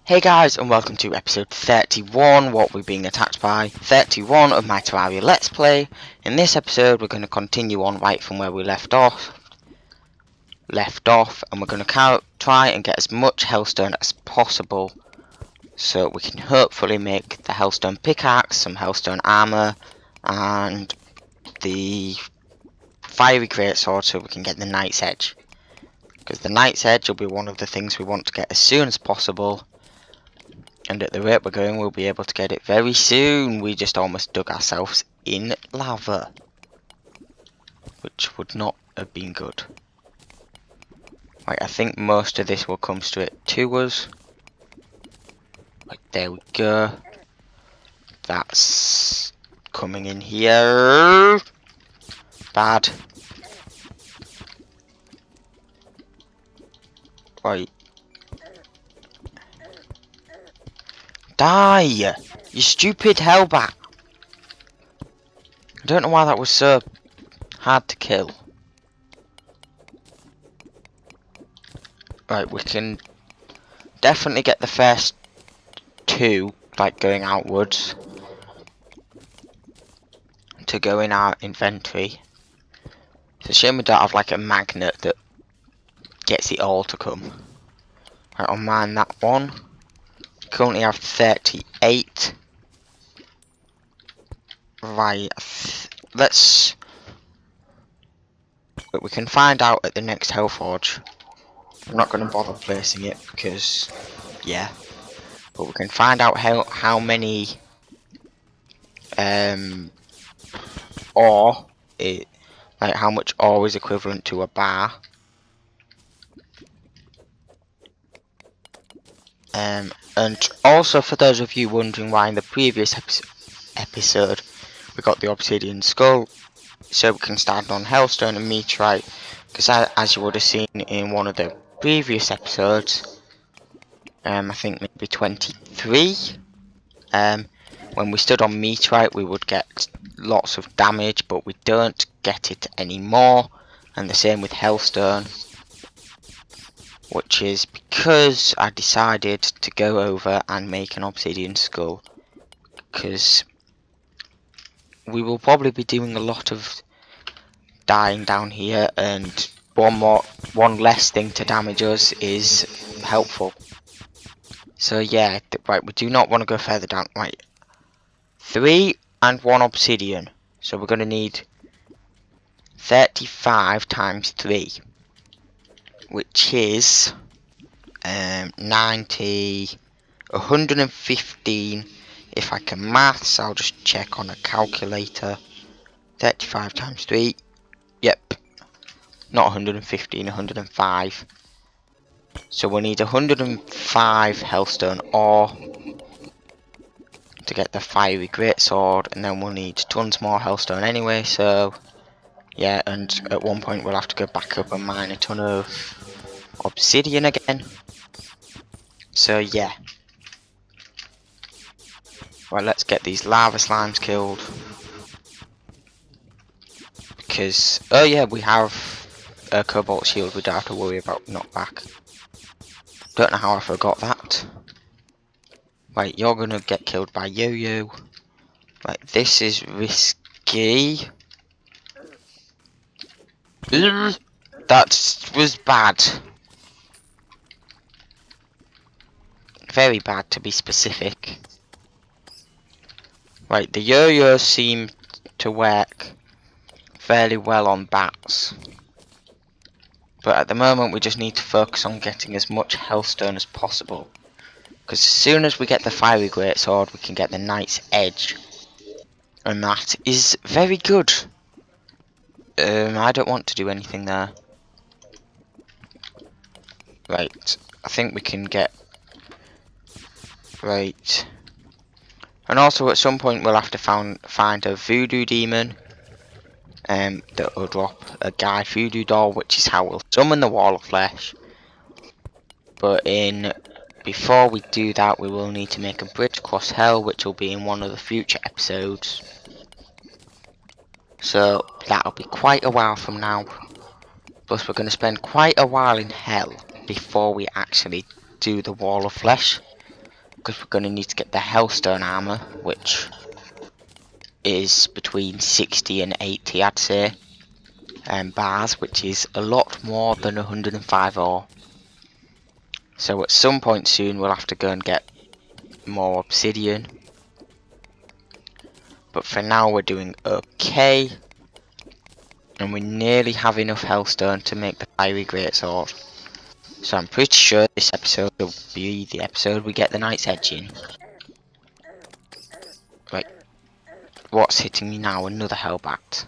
Hey guys, and welcome to episode 31, what we're being attacked by, 31 of my Terraria Let's Play. In this episode we're going to continue on right from where we left off, and we're going to try and get as much Hellstone as possible, so we can hopefully make the Hellstone pickaxe, some Hellstone armor, and the fiery greatsword so we can get the Knight's Edge. Because the Knight's Edge will be one of the things we want to get as soon as possible. And at the rate we're going, we'll be able to get it very soon. We just almost dug ourselves in lava, which would not have been good. Right, I think most of this will come straight to us. Right, there we go. That's coming in here. Bad. Right. Die! You stupid hellbat! I don't know why that was so hard to kill. Right, we can definitely get the first two, like going outwards, to go in our inventory. It's a shame we don't have like a magnet that gets it all to come. Right, I'll mine that one. Currently have 38. Right, let's... But we can find out at the next Hellforge. I'm not going to bother placing it because, yeah. But we can find out how many ore it, like how much ore is equivalent to a bar. And also, for those of you wondering why in the previous episode we got the obsidian skull, so we can stand on Hellstone and meteorite, because as you would have seen in one of the previous episodes, I think maybe 23, when we stood on meteorite we would get lots of damage, but we don't get it anymore, and the same with Hellstone. Which is because I decided to go over and make an obsidian skull, because we will probably be doing a lot of dying down here, and one less thing to damage us is helpful. So yeah, right, we do not want to go further down. Right, 3 and 1 obsidian, so we're going to need 35 times 3. Which is 90, 115. If I can maths, I'll just check on a calculator. 35 times 3. Yep. Not 115, 105. So we'll need 105 Hellstone ore to get the fiery greatsword, and then we'll need tons more Hellstone anyway, so yeah, and at one point we'll have to go back up and mine a ton of obsidian again. So yeah. Right, let's get these lava slimes killed. Because, oh yeah, we have a cobalt shield we don't have to worry about knockback. Don't know how I forgot that. Right, you're gonna get killed by Yo-Yo. Right, this is risky. That was bad. Very bad, to be specific. Right, the yo-yos seem to work fairly well on bats. But at the moment we just need to focus on getting as much Hellstone as possible. Because as soon as we get the fiery greatsword we can get the Knight's Edge. And that is very good. I don't want to do anything there. Right, I think we can get... Right. And also at some point we'll have to find a voodoo demon that will drop a guy voodoo doll, which is how we'll summon the wall of flesh. But before we do that we will need to make a bridge across hell, which will be in one of the future episodes. So that'll be quite a while from now. Plus we're going to spend quite a while in hell before we actually do the wall of flesh. because we're going to need to get the Hellstone armor, which is between 60 and 80, I'd say, bars, which is a lot more than 105 ore. So at some point soon we'll have to go and get more obsidian, but for now we're doing okay, and we nearly have enough Hellstone to make the fiery greatsword. So I'm pretty sure this episode will be the episode we get the Night's Edge in. Right, what's hitting me now? Another Hellbat.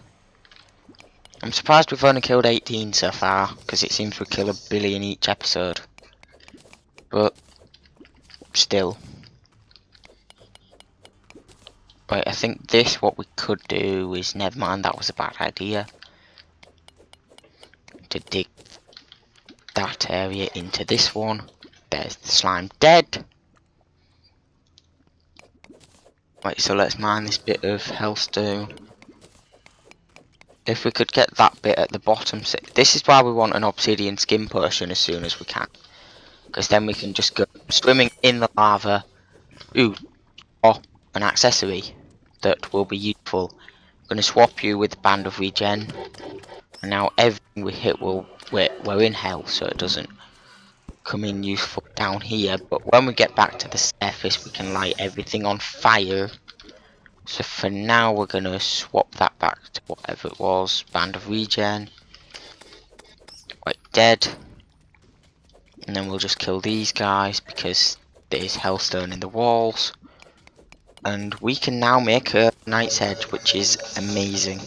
I'm surprised we've only killed 18 so far, because it seems we kill 1 billion each episode. But, still. Right, I think what we could do is, never mind, that was a bad idea. To dig that area into this one. There's the slime dead. Right, so let's mine this bit of Hellstone. If we could get that bit at the bottom, this is why we want an obsidian skin potion as soon as we can, because then we can just go swimming in the lava. Ooh, or an accessory that will be useful. I'm going to swap you with the band of regen, and now everything we hit we're in hell, so it doesn't come in useful down here. But when we get back to the surface, we can light everything on fire. So for now we're going to swap that back to whatever it was, band of regen. Right, dead. And then we'll just kill these guys because there's Hellstone in the walls. And we can now make a Night's Edge, which is amazing.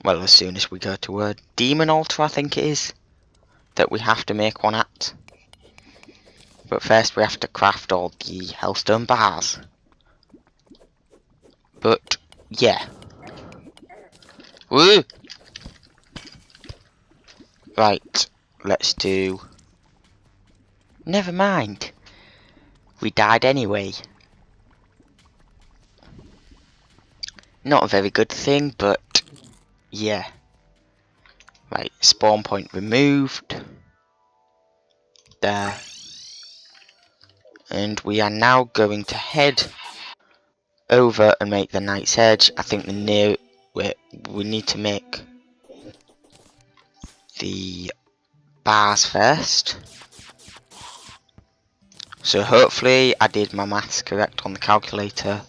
Well, as soon as we go to a demon altar, I think it is, that we have to make one at. But first we have to craft all the Hellstone bars. But, yeah. Woo! Right, let's do... Never mind. We died anyway. Not a very good thing, but yeah. Right, spawn point removed. There. And we are now going to head over and make the Night's Edge. I think we need to make the bars first. So hopefully I did my maths correct on the calculator.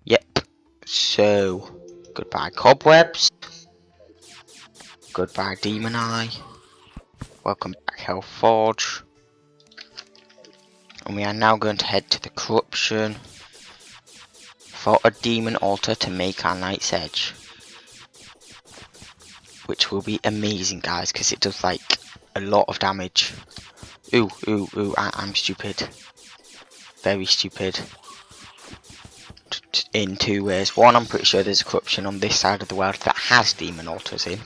Yep. So goodbye cobwebs. Goodbye demon eye. Welcome back Hellforge. And we are now going to head to the corruption for a demon altar to make our Night's Edge. Which will be amazing, guys, because it does like a lot of damage. Ooh, I'm stupid. Very stupid. In two ways. One, I'm pretty sure there's a corruption on this side of the world that has demon altars in,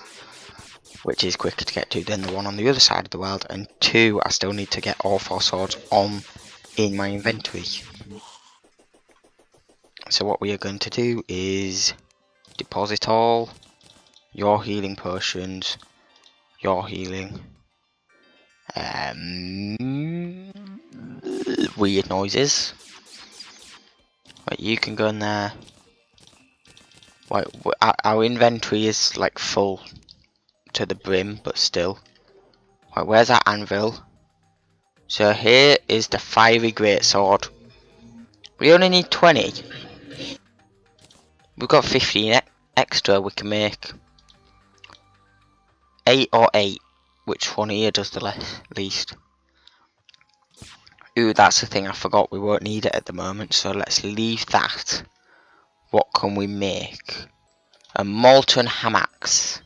which is quicker to get to than the one on the other side of the world. And two, I still need to get all 4 swords in my inventory. So what we are going to do is deposit all your healing potions, your healing, weird noises. Right, you can go in there. Right, our inventory is like full to the brim, but still. Right, where's our anvil? So here is the fiery greatsword. We only need 20. We've got 15 extra. We can make 8 or 8. Which one here does the least? Ooh, that's the thing I forgot. We won't need it at the moment, so let's leave that. What can we make? A molten hamax.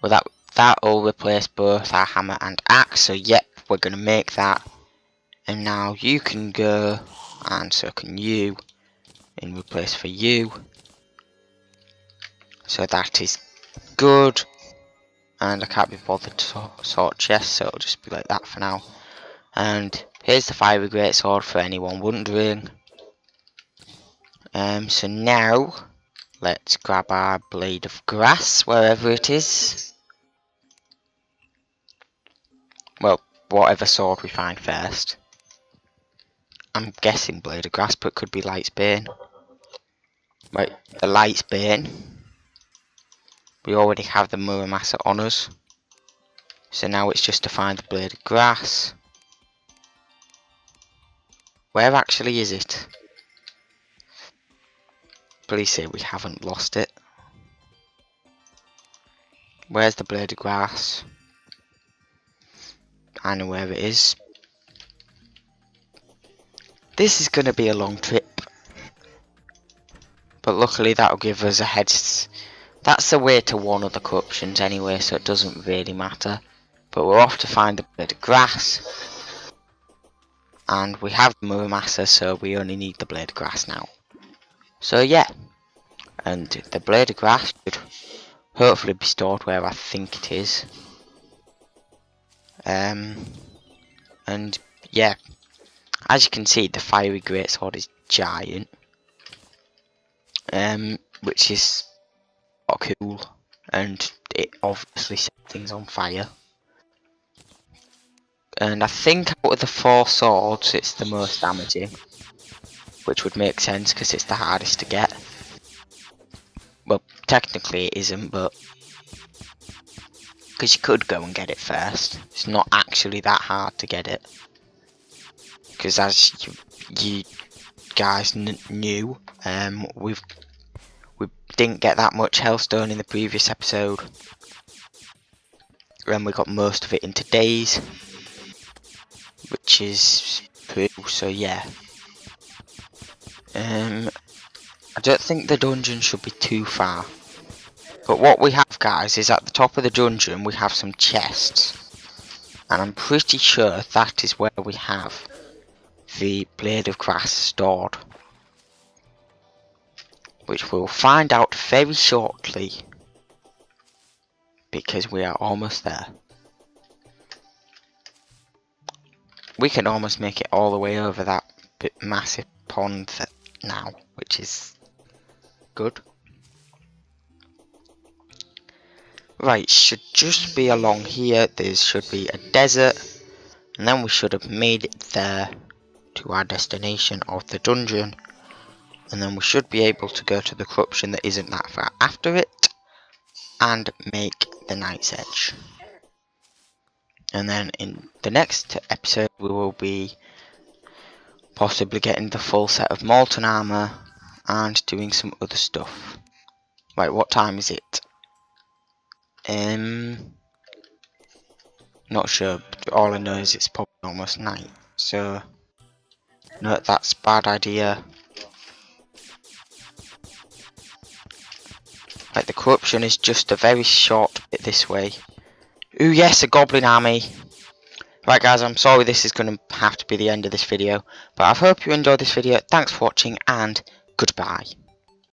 Well, that will replace both our hammer and axe. So yep, we're gonna make that. And now you can go, and so can you, in replace for you. So that is good. And I can't be bothered to sort chests, so it'll just be like that for now. And here's the fiery greatsword for anyone wondering. So now let's grab our blade of grass wherever it is. Well, whatever sword we find first. I'm guessing blade of grass, but it could be light's bane. Right, the light's bane. We already have the Muramasa on us. So now it's just to find the blade of grass. Where actually is it? Please say we haven't lost it. Where's the blade of grass? I know where it is. This is going to be a long trip. But luckily that'll give us a head. That's the way to one of the corruptions anyway, so it doesn't really matter. But we're off to find the blade of grass. And we have the Muramasa, so we only need the blade of grass now. So yeah. And the blade of grass should hopefully be stored where I think it is. And yeah. As you can see, the fiery greatsword is giant. Which is cool. And it obviously sets things on fire. And I think out of the 4 swords, it's the most damaging. Which would make sense, because it's the hardest to get. Well, technically it isn't, but... because you could go and get it first. It's not actually that hard to get it. Because as you guys knew, we didn't get that much Hellstone in the previous episode. And we got most of it in today's. Which is cool, so yeah. I don't think the dungeon should be too far. But what we have, guys, is at the top of the dungeon we have some chests. And I'm pretty sure that is where we have the blade of grass stored. Which we'll find out very shortly. Because we are almost there. We can almost make it all the way over that massive pond now, which is good. Right, should just be along here. There should be a desert, and then we should have made it there to our destination of the dungeon, and then we should be able to go to the corruption that isn't that far after it, and make the Night's Edge. And then in the next episode we will be possibly getting the full set of molten armor and doing some other stuff. Right, what time is it? Not sure, but all I know is it's probably almost night. So, no, that's a bad idea. Like, the corruption is just a very short bit this way. Ooh, yes, a goblin army. Right, guys, I'm sorry this is going to have to be the end of this video. But I hope you enjoyed this video. Thanks for watching, and goodbye.